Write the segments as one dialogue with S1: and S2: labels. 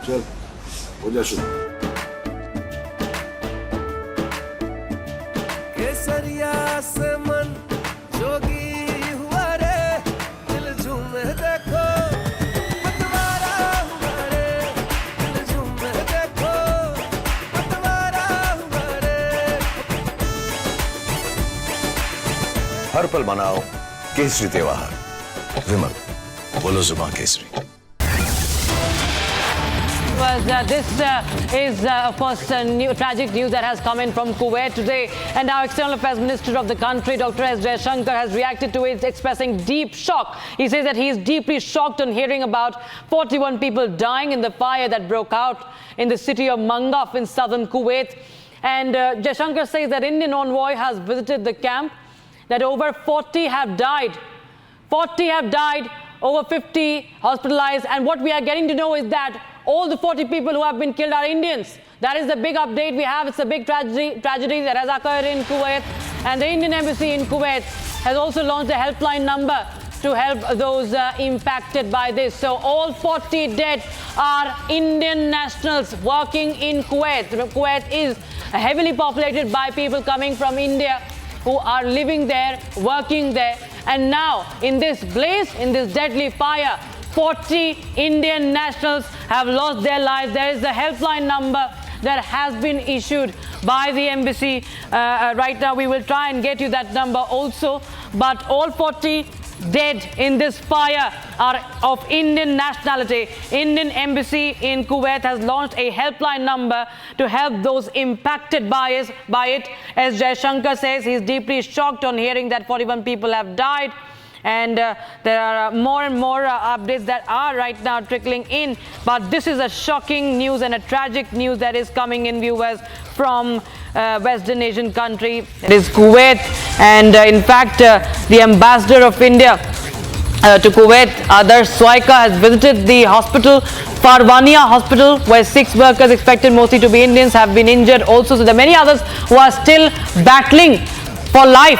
S1: चल हो जा शुरू।
S2: केसरिया से मन जोगी हुआ रे, दिल झूमे देखो पतवारा हुआ रे, दिल झूमे देखो पतवारा हुआ रे।
S3: हर पल मनाओ केसरी त्योहार। विमल बोलो जुबान Kesari.
S4: This is, of course, tragic news that has come in from Kuwait today. And our External Affairs Minister of the country, Dr. Jaishankar, has reacted to it, expressing deep shock. He says that he is deeply shocked on hearing about 41 people dying in the fire that broke out in the city of Mangaf in southern Kuwait. And Jaishankar says that Indian envoy has visited the camp, that over 40 have died. 40 have died, over 50 hospitalized. And what we are getting to know is that all the 40 people who have been killed are Indians. That is the big update we have. It's a big tragedy that has occurred in Kuwait. And the Indian embassy in Kuwait has also launched a helpline number to help those impacted by this. So all 40 dead are Indian nationals working in Kuwait. Kuwait is heavily populated by people coming from India who are living there, working there. And now in this blaze, in this deadly fire, 40 Indian nationals have lost their lives. There is a helpline number that has been issued by the embassy. Right now, we will try and get you that number also. But all 40 dead in this fire are of Indian nationality. Indian embassy in Kuwait has launched a helpline number to help those impacted by it. As Jaishankar says, he's deeply shocked on hearing that 41 people have died. And there are more and more updates that are right now trickling in. But this is a shocking news and a tragic news that is coming in, viewers, from Western Asian country. It is Kuwait. And in fact, the ambassador of India to Kuwait, Adarsh Swaika, has visited the hospital, Farwania Hospital, where 6 workers, expected mostly to be Indians, have been injured also. So there are many others who are still battling for life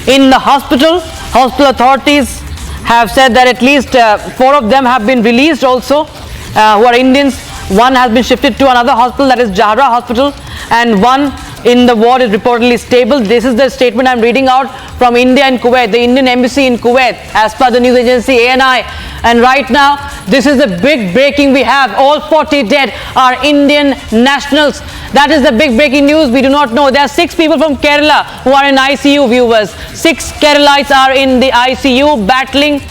S4: in the hospital. Hospital authorities have said that at least 4 of them have been released also, who are Indians. 1 has been shifted to another hospital, that is Jahra Hospital, and 1 in the ward is reportedly stable. This is the statement I'm reading out from India and Kuwait, the Indian embassy in Kuwait, as per the news agency ANI. And right now, this is the big breaking we have. All 40 dead are Indian nationals. That is the big breaking news. We do not know. There are 6 people from Kerala who are in ICU, viewers. 6 Keralites are in the ICU battling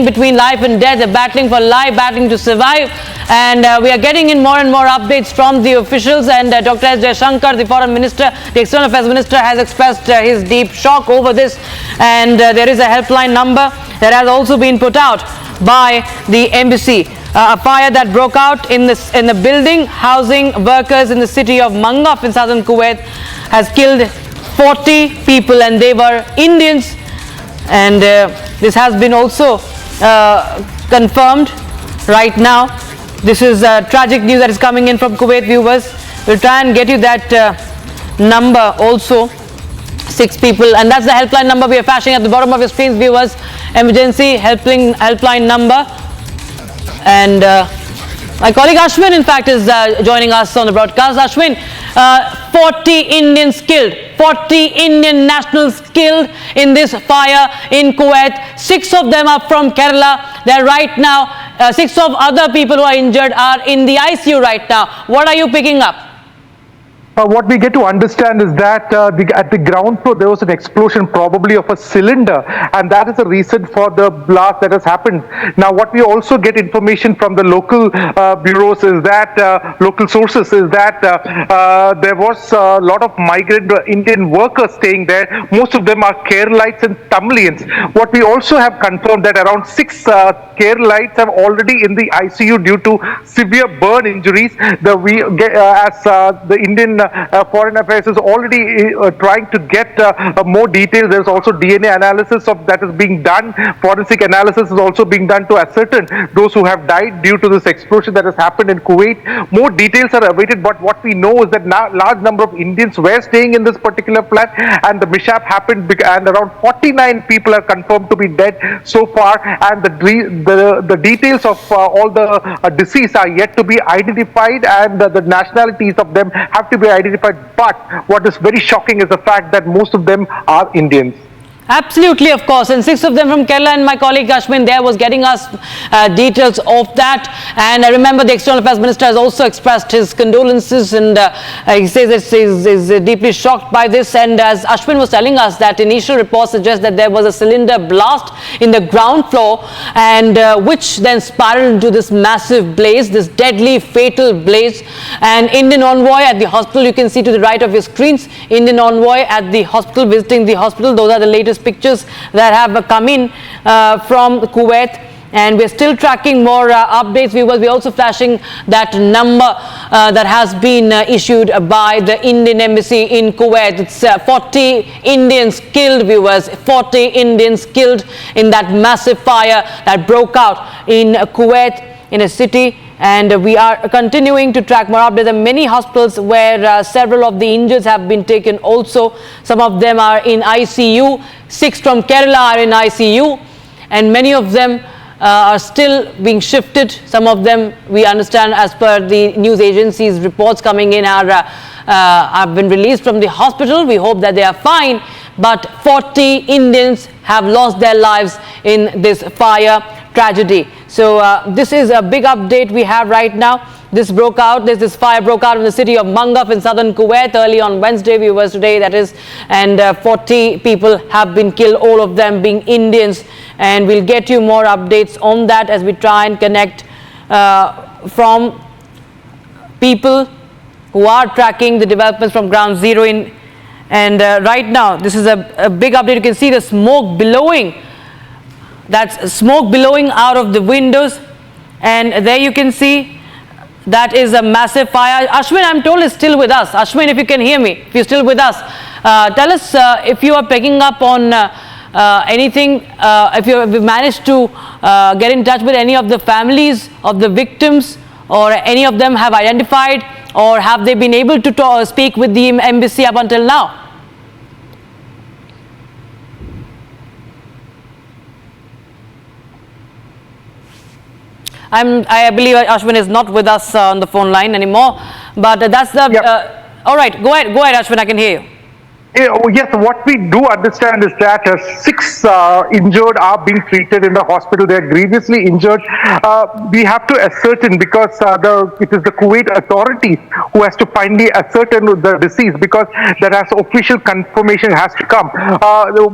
S4: between life and death. They're battling for life, battling to survive. And we are getting in more and more updates from the officials. And Dr. S. Jaishankar, the foreign minister, the external affairs minister, has expressed his deep shock over this. And there is a helpline number that has also been put out by the embassy. A fire that broke out in the building housing workers in the city of Mangaf in southern Kuwait has killed 40 people, and they were Indians. And this has been also confirmed right now. This is tragic news that is coming in from Kuwait, viewers. We'll try and get you that number also. 6 people, and that's the helpline number we are flashing at the bottom of your screens, viewers. Emergency helpline number. And my colleague Ashwin, in fact, is joining us on the broadcast. Ashwin, 40 Indians killed, 40 Indian nationals killed in this fire in Kuwait. 6 of them are from Kerala. They're right now, 6 of other people who are injured are in the ICU right now. What are you picking up?
S5: What we get to understand is that at the ground floor there was an explosion, probably of a cylinder, and that is the reason for the blast that has happened. Now what we also get information from the local bureaus is that, local sources, is that there was a lot of migrant Indian workers staying there. Most of them are Keralites and Tamilians. What we also have confirmed that around 6 Keralites are already in the ICU due to severe burn injuries. The Indian Foreign Affairs is already trying to get more details. There's also DNA analysis of that is being done. Forensic analysis is also being done to ascertain those who have died due to this explosion that has happened in Kuwait. More details are awaited, but what we know is that now large number of Indians were staying in this particular flat, and the mishap happened, and around 49 people are confirmed to be dead so far, and the details of all the deceased are yet to be identified, and the nationalities of them have to be identified. But what is very shocking is the fact that most of them are Indians.
S4: Absolutely, of course, and 6 of them from Kerala, and my colleague Ashwin there was getting us details of that. And I remember the External Affairs Minister has also expressed his condolences, and he says he's deeply shocked by this. And as Ashwin was telling us, that initial reports suggest that there was a cylinder blast in the ground floor, and which then spiraled into this massive blaze, this deadly fatal blaze. And Indian envoy at the hospital, you can see to the right of your screens, Indian envoy at the hospital, visiting the hospital. Those are the latest pictures that have come in from Kuwait, and we're still tracking more updates. We're also flashing that number that has been issued by the Indian embassy in Kuwait. It's 40 Indians killed, viewers, 40 Indians killed in that massive fire that broke out in Kuwait, in a city. And we are continuing to track more updates. There are many hospitals where several of the injured have been taken also. Some of them are in ICU. 6 from Kerala are in ICU. And many of them are still being shifted. Some of them, we understand, as per the news agencies' reports coming in, have been released from the hospital. We hope that they are fine. But 40 Indians have lost their lives in this fire tragedy. So this is a big update we have right now. This fire broke out in the city of Mangaf in southern Kuwait early on Wednesday, viewers, today that is, and 40 people have been killed, all of them being Indians. And we'll get you more updates on that as we try and connect from people who are tracking the developments from ground zero in. And right now, this is a big update. You can see the smoke billowing. That's smoke billowing out of the windows. And there you can see that is a massive fire. Ashwin, I'm told, is still with us. Ashwin, if you can hear me, if you're still with us, tell us if you are picking up on anything, if you have managed to get in touch with any of the families of the victims, or any of them have identified, or have they been able to speak with the embassy up until now? I believe Ashwin is not with us on the phone line anymore, but that's the.
S5: Yep.
S4: All right, go ahead, Ashwin. I can hear you.
S5: Yes, what we do understand is that 6 injured are being treated in the hospital. They are grievously injured. We have to ascertain, because it is the Kuwait authorities who has to finally ascertain the deceased, because there has official confirmation has to come.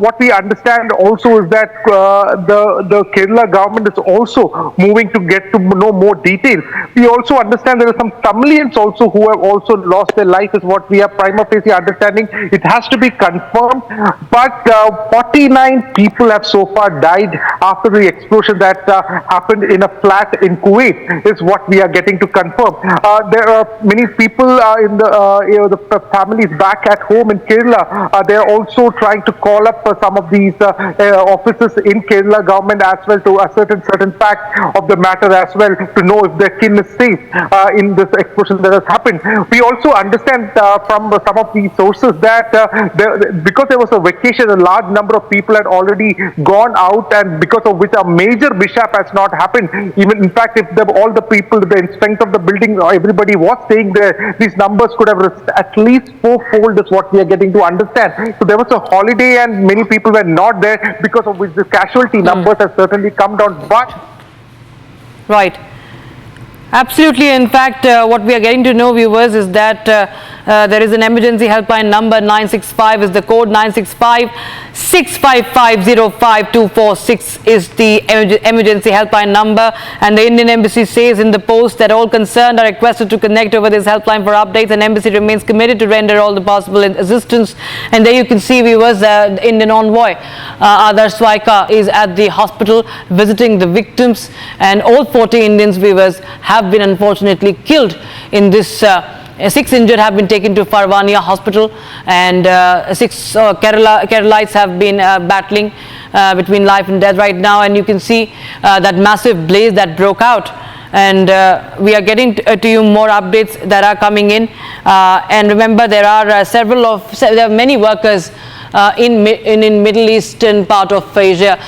S5: What we understand also is that the Kerala government is also moving to get to know more details. We also understand there are some Tamilians also who have also lost their life, is what we are prima facie understanding. It has to be confirmed, but 49 people have so far died after the explosion that happened in a flat in Kuwait, is what we are getting to confirm. There are many people in the families back at home in Kerala. They are also trying to call up some of these officers in Kerala government as well to ascertain certain facts of the matter as well, to know if their kin is safe in this explosion that has happened. We also understand from some of these sources that because there was a vacation, a large number of people had already gone out, and because of which a major mishap has not happened. Even in fact, if all the people, the strength of the building, everybody was staying there, these numbers could have at least 4-fold, is what we are getting to understand. So there was a holiday and many people were not there, because of which the casualty numbers have certainly come down. But
S4: right. Absolutely. In fact, what we are getting to know, viewers, is that there is an emergency helpline number. 965 is the code. 965 655-05246 is the emergency helpline number. And the Indian Embassy says in the post that all concerned are requested to connect over this helpline for updates, and Embassy remains committed to render all the possible assistance. And there you can see, viewers, the Indian envoy Adar Swaika is at the hospital visiting the victims, and all 40 Indians, viewers, have been unfortunately killed in this 6 injured have been taken to Farvania Hospital, and 6 Keralites have been battling between life and death right now. And you can see that massive blaze that broke out. And we are getting to you more updates that are coming in. And remember, there are there are many workers in Middle Eastern part of Asia